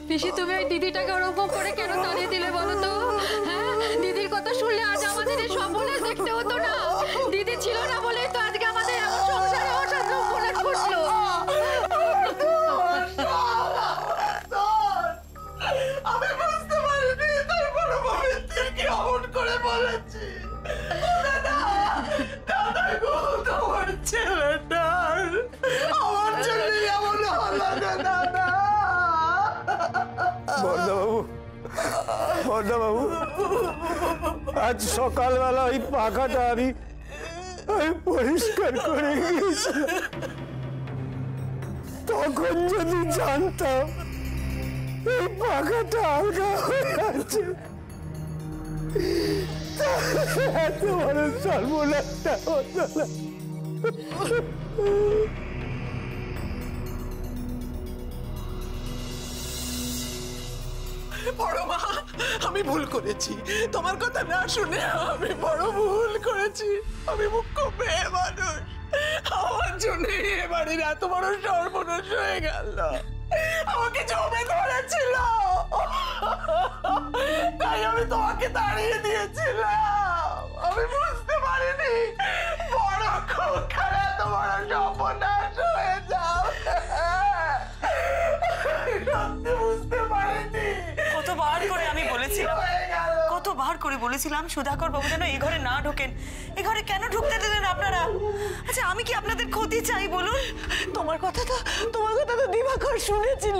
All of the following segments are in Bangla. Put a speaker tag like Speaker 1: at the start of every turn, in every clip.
Speaker 1: পিসি তুমি ওই দিদিটাকে ওরকম করে কেন তাড়িয়ে দিলে বলো তো? হ্যাঁ, দিদির কথা শুনলে আজ আমাদের এই সর্বনাশ দেখতে হতো না। দিদি ছিল না বলেই তো আজকে আমাদের এমন সংসারে হঠাৎ সর্বনাশ ঘটলো।
Speaker 2: আমি বুঝতে পারিনি তাই বড় পবিত্রকে অমন করে বলেছি। দাদা গো, তোমার ছেলেটার আমার জন্যই এমন হলো না দাদা।
Speaker 3: বর্দাবাবু, আজ সকালবেলা ওই পাখাটা আমি পরিষ্কার করে গিয়েছিলাম। তখন যদি জানতাম এই পাখাটা আলগা হয়ে আছে, এত বড় সর্বনাশটা হতো না।
Speaker 2: বড় মা, আমি ভুল করেছি। তোমার কথা না শুনে আমি বড় ভুল করেছি। আমি মুখ্য মেয়ে মানুষ, আমার জন্য এ বাড়ির এত বড় সর্বনাশ হয়ে গেল। আমাকে জমে ধরেছিল, তাই আমি তোমাকে তাড়িয়ে দিয়েছিলাম। আমি বুঝতে পারিনি বড় খোকার এত বড় সর্বনাশ হয়ে যাবে। বুঝতে পারিনি।
Speaker 4: কতবার করে আমি বলেছিলাম, কতবার করে বলেছিলাম সুধাকর বাবু যেন এই ঘরে না ঢোকেন। এই ঘরে কেন ঢুকতে দিলেন আপনারা? আচ্ছা, আমি কি আপনাদের ক্ষতি চাই বলুন?
Speaker 2: তোমার কথা তো দিবাকর শুনেছিল।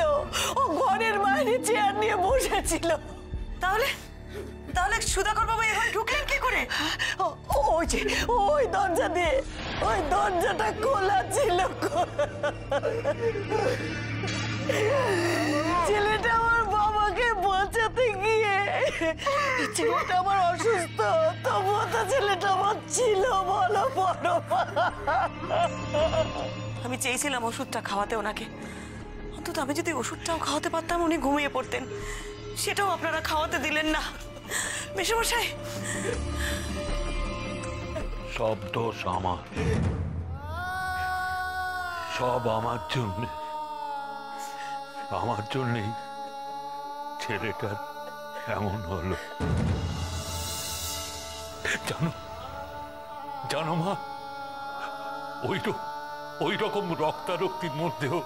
Speaker 2: ও ঘরের বাইরে চেয়ার নিয়ে বসেছিল।
Speaker 4: তাহলে তাহলে সুধাকর বাবু এই ঘরে ঢুকলেন কি করে?
Speaker 2: ওই যে ওই দরজা দিয়ে, ওই দরজাটা খোলা ছিল। ছেলেটা আমার বাবাকে বাঁচাতে গিয়ে, ছেলেটা আমার অসুস্থ, তবুও তো ছেলেটা আমার ছিল। বলো বড় মা।
Speaker 4: আমি চেয়েছিলাম ওষুধটা খাওয়াতে ওনাকে। অন্তত আমি যদি ওষুধটাও খাওয়াতে পারতাম, উনি ঘুমিয়ে পড়তেন। সেটাও আপনারা খাওয়াতে দিলেন না। মেশামশাই,
Speaker 5: সব দোষ আমার, সব আমার জন্য। আমার জন্যই ছেলেটার এমন হলো। জানো জানো মা, ওই রকম রক্তারক্তির মধ্যেও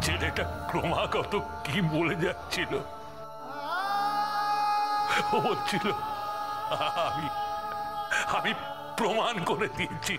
Speaker 5: ছেলেটা ক্রমাগত কি বলে যাচ্ছিল। ও বলছিল আমি প্রমাণ করে দিয়েছি